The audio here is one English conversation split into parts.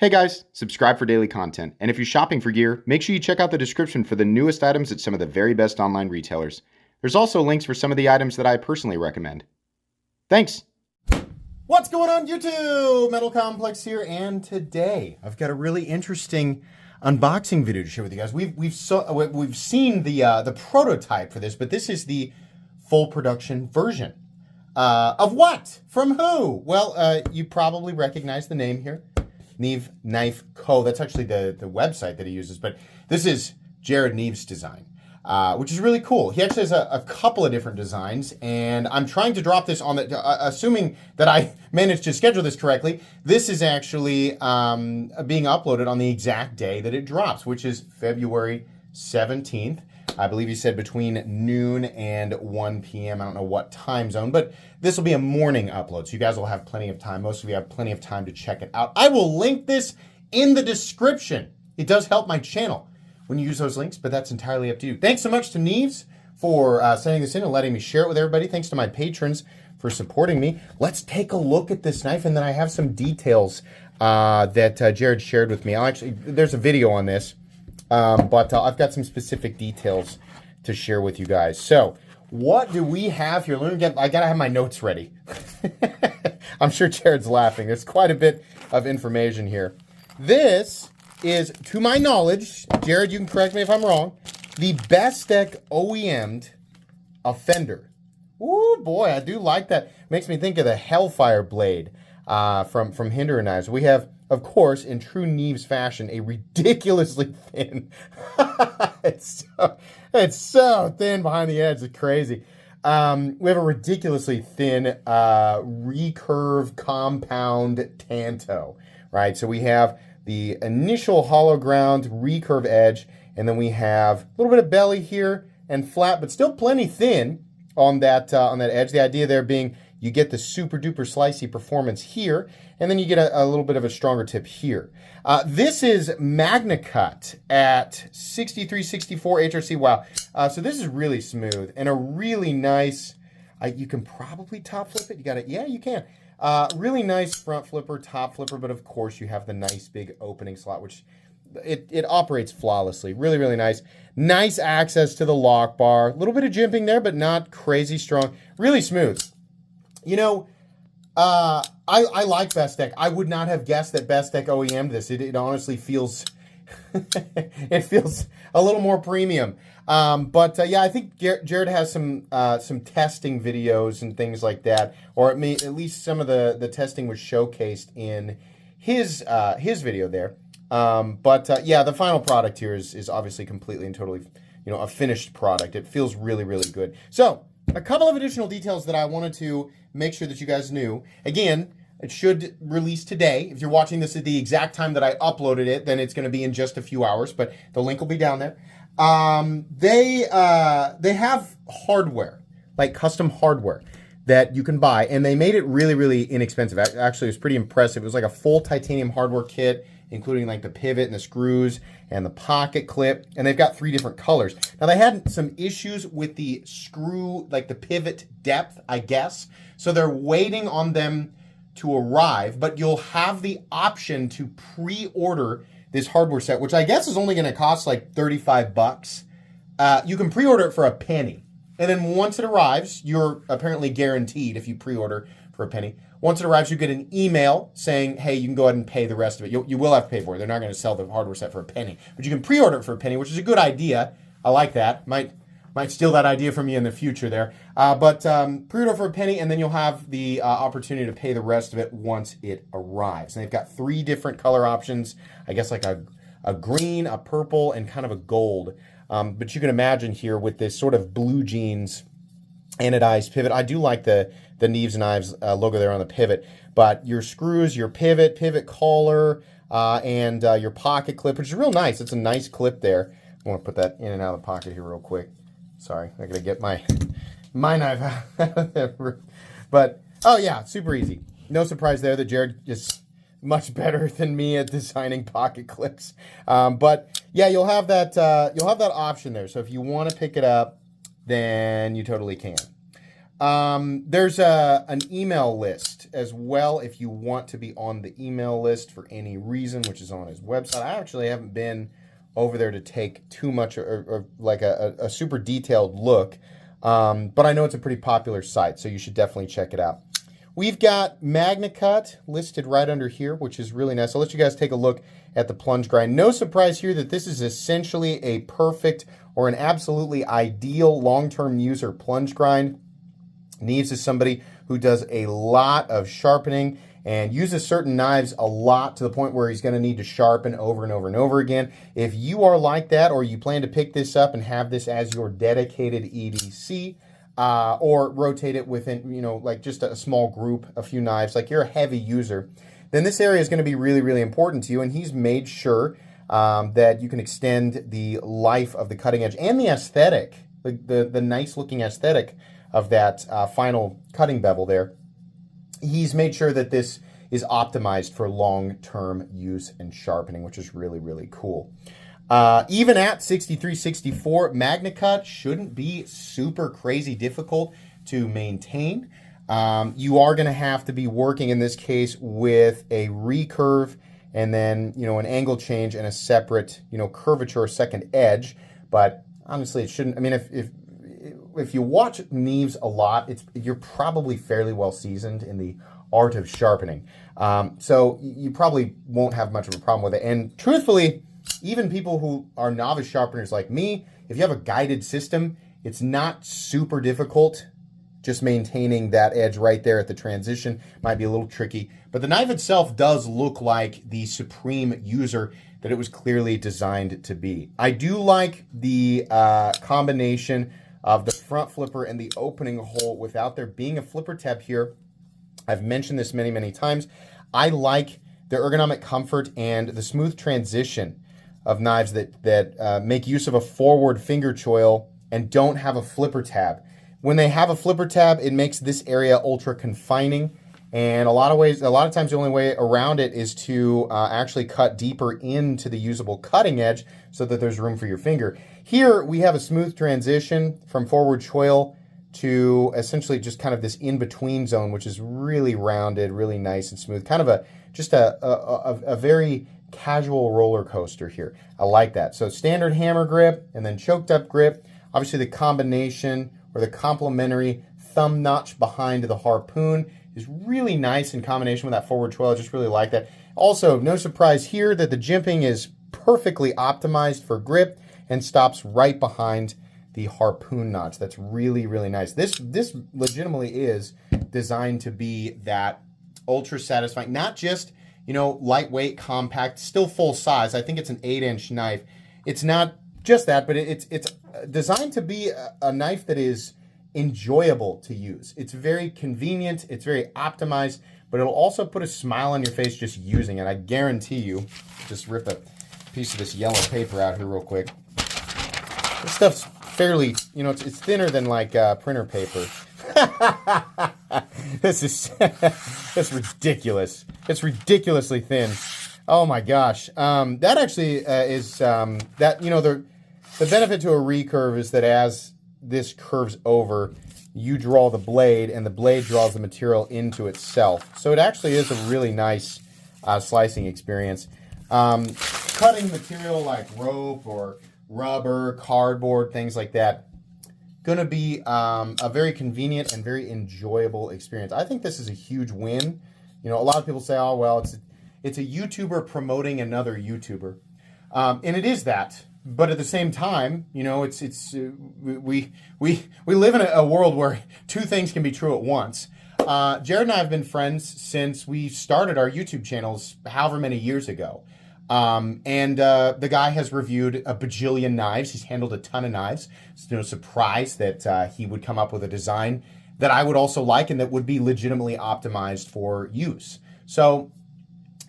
Hey guys, subscribe for daily content. And if you're shopping for gear, make sure you check out the description for the newest items at some of the very best online retailers. There's also links for some of the items that I personally recommend. Thanks! What's going on YouTube? Metal Complex here, and today I've got a really interesting unboxing video to share with you guys. We've seen the prototype for this, but this is the full production version. Of what? From who? Well, you probably recognize the name here. Neeves Knife Co. That's actually the website that he uses, but this is Jared Neeves' design, which is really cool. He actually has a couple of different designs, and I'm trying to drop this on the, assuming that I managed to schedule this correctly, this is actually being uploaded on the exact day that it drops, which is February 17th. I believe he said between noon and 1 p.m. I don't know what time zone, but this will be a morning upload, so you guys will have plenty of time. Most of you have plenty of time to check it out. I will link this in the description. It does help my channel when you use those links, but that's entirely up to you. Thanks so much to Neeves for sending this in and letting me share it with everybody. Thanks to my patrons for supporting me. Let's take a look at this knife, and then I have some details that Jared shared with me. There's a video on this. But I've got some specific details to share with you guys. So, what do we have here? I gotta have my notes ready. I'm sure Jared's laughing. There's quite a bit of information here. This is, to my knowledge, Jared, you can correct me if I'm wrong, the Bestech OEM'd Offender. Ooh, boy, I do like that. Makes me think of the Hellfire blade from Hinder Knives. We have, of course, in true Neeves fashion, a ridiculously thin. it's so thin behind the edge. It's crazy. We have a ridiculously thin recurve compound Tanto, right? So we have the initial hollow ground recurve edge, and then we have a little bit of belly here and flat, but still plenty thin on that edge. The idea there being you get the super duper slicey performance here, and then you get a little bit of a stronger tip here. This is Magna Cut at 6364 HRC. Wow. So this is really smooth and a really nice, you can probably top flip it. You got it. Yeah, you can. Really nice front flipper, top flipper, but of course you have the nice big opening slot, which it operates flawlessly. Really, really nice. Nice access to the lock bar. A little bit of jimping there, but not crazy strong. Really smooth. You know, I like Bestech. I would not have guessed that Bestech OEM'd this. It honestly feels, it feels a little more premium. Yeah, I think Jared has some testing videos and things like that, or at least some of the testing was showcased in his video there. Yeah, the final product here is obviously completely and totally, a finished product. It feels really, really good. So, a couple of additional details that I wanted to make sure that you guys knew. Again, it should release today. If you're watching this at the exact time that I uploaded it, then it's going to be in just a few hours, but the link will be down there. They have hardware, like custom hardware that you can buy, and they made it really, really inexpensive. Actually, it was pretty impressive. It was like a full titanium hardware kit, including like the pivot and the screws and the pocket clip, and they've got 3 different colors. Now, they had some issues with the screw, like the pivot depth, I guess, so they're waiting on them to arrive, but you'll have the option to pre-order this hardware set, which I guess is only gonna cost like 35 bucks. You can pre-order it for a penny, and then once it arrives, you're apparently guaranteed if you pre-order for a penny. Once it arrives, you get an email saying, hey, you can go ahead and pay the rest of it. You will have to pay for it. They're not going to sell the hardware set for a penny. But you can pre-order it for a penny, which is a good idea. I like that. Might steal that idea from you in the future there. Pre-order for a penny, and then you'll have the opportunity to pay the rest of it once it arrives. And they've got 3 different color options. I guess like a green, a purple, and kind of a gold. But you can imagine here with this sort of blue jeans anodized pivot. I do like the Neeves Knives logo there on the pivot, but your screws, your pivot collar, and your pocket clip, which is real nice. It's a nice clip there. I want to put that in and out of the pocket here real quick. Sorry, I gotta get my knife out. But oh yeah, super easy. No surprise there that Jared is much better than me at designing pocket clips. But yeah, you'll have that option there. So if you want to pick it up, then you totally can. There's an email list as well if you want to be on the email list for any reason, which is on his website. I actually haven't been over there to take too much or like a super detailed look, but I know it's a pretty popular site, so you should definitely check it out. We've got MagnaCut listed right under here, which is really nice. I'll let you guys take a look at the plunge grind. No surprise here that this is essentially a perfect or an absolutely ideal long-term user plunge grind. Neeves is somebody who does a lot of sharpening and uses certain knives a lot to the point where he's going to need to sharpen over and over and over again. If you are like that, or you plan to pick this up and have this as your dedicated EDC, or rotate it within, like just a small group, a few knives, like you're a heavy user, then this area is going to be really, really important to you. And he's made sure that you can extend the life of the cutting edge and the aesthetic, the nice looking aesthetic of that final cutting bevel there. He's made sure that this is optimized for long-term use and sharpening, which is really, really cool. Even at 6364, MagnaCut shouldn't be super crazy difficult to maintain. You are going to have to be working in this case with a recurve and then, an angle change and a separate, curvature or second edge. But honestly, it shouldn't. I mean, if you watch Neeves a lot, you're probably fairly well seasoned in the art of sharpening. So you probably won't have much of a problem with it. And truthfully, even people who are novice sharpeners like me, if you have a guided system, it's not super difficult. Just maintaining that edge right there at the transition might be a little tricky. But the knife itself does look like the supreme user that it was clearly designed to be. I do like the combination of the front flipper and the opening hole without there being a flipper tab here. I've mentioned this many, many times. I like the ergonomic comfort and the smooth transition of knives that make use of a forward finger choil and don't have a flipper tab. When they have a flipper tab, it makes this area ultra confining, and a lot of times the only way around it is to actually cut deeper into the usable cutting edge so that there's room for your finger. Here we have a smooth transition from forward choil to essentially just kind of this in-between zone, which is really rounded, really nice and smooth. Kind of a very casual roller coaster here. I like that. So standard hammer grip and then choked up grip. Obviously the combination or the complementary thumb notch behind the harpoon is really nice in combination with that forward choil. I just really like that. Also, no surprise here that the jimping is perfectly optimized for grip and stops right behind the harpoon notch. That's really, really nice. This legitimately is designed to be that ultra satisfying, not just, lightweight, compact, still full size. I think it's an 8-inch knife. It's not just that, but it's designed to be a knife that is enjoyable to use. It's very convenient, it's very optimized, but it'll also put a smile on your face just using it. I guarantee you. Just rip a piece of this yellow paper out here real quick. This stuff's fairly, it's thinner than like printer paper. This is that's ridiculous. It's ridiculously thin. Oh my gosh. That actually is the benefit to a recurve is that as this curves over, you draw the blade and the blade draws the material into itself. So it actually is a really nice slicing experience. Cutting material like rope or rubber, cardboard, things like that, going to be a very convenient and very enjoyable experience. I think this is a huge win. A lot of people say, oh, well, it's a YouTuber promoting another YouTuber. And it is that. But at the same time, we live in a world where two things can be true at once. Jared and I have been friends since we started our YouTube channels however many years ago. The guy has reviewed a bajillion knives. He's handled a ton of knives. It's no surprise that he would come up with a design that I would also like and that would be legitimately optimized for use. So,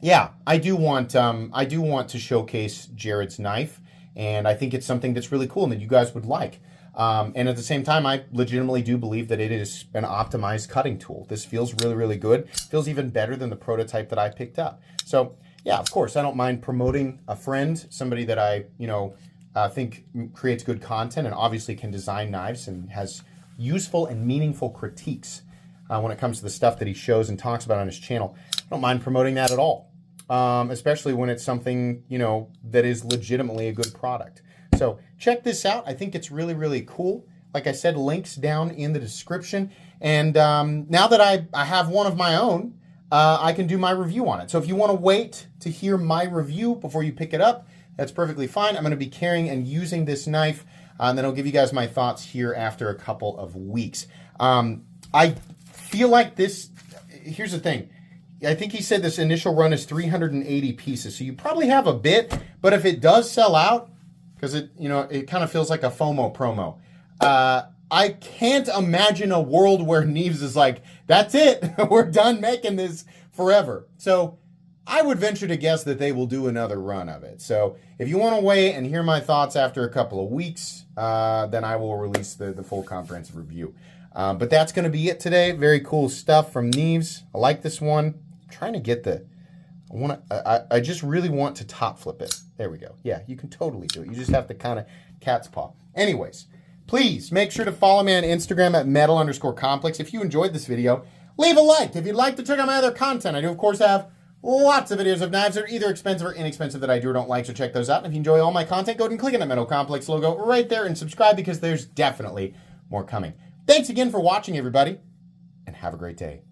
yeah, I do want to showcase Jared's knife, and I think it's something that's really cool and that you guys would like. And at the same time, I legitimately do believe that it is an optimized cutting tool. This feels really, really good. Feels even better than the prototype that I picked up. So, yeah, of course, I don't mind promoting a friend, somebody that I think creates good content and obviously can design knives and has useful and meaningful critiques when it comes to the stuff that he shows and talks about on his channel. I don't mind promoting that at all, especially when it's something, you know, that is legitimately a good product. So check this out. I think it's really, really cool. Like I said, links down in the description. And now that I have one of my own, I can do my review on it. So if you want to wait to hear my review before you pick it up, that's perfectly fine. I'm going to be carrying and using this knife, and then I'll give you guys my thoughts here after a couple of weeks. I feel like this, here's the thing. I think he said this initial run is 380 pieces, so you probably have a bit, but if it does sell out, because it, you know, it kind of feels like a FOMO promo. I can't imagine a world where Neeves is like, that's it, we're done making this forever. So I would venture to guess that they will do another run of it. So if you want to wait and hear my thoughts after a couple of weeks, then I will release the full comprehensive review. But that's going to be it today. Very cool stuff from Neeves. I like this one. I'm trying to get I just really want to top flip it. There we go. Yeah, you can totally do it. You just have to kind of cat's paw. Anyways, please make sure to follow me on Instagram at metal_complex. If you enjoyed this video, leave a like. If you'd like to check out my other content, I do, of course, have lots of videos of knives that are either expensive or inexpensive that I do or don't like, so check those out. And if you enjoy all my content, go ahead and click on that Metal Complex logo right there and subscribe, because there's definitely more coming. Thanks again for watching, everybody, and have a great day.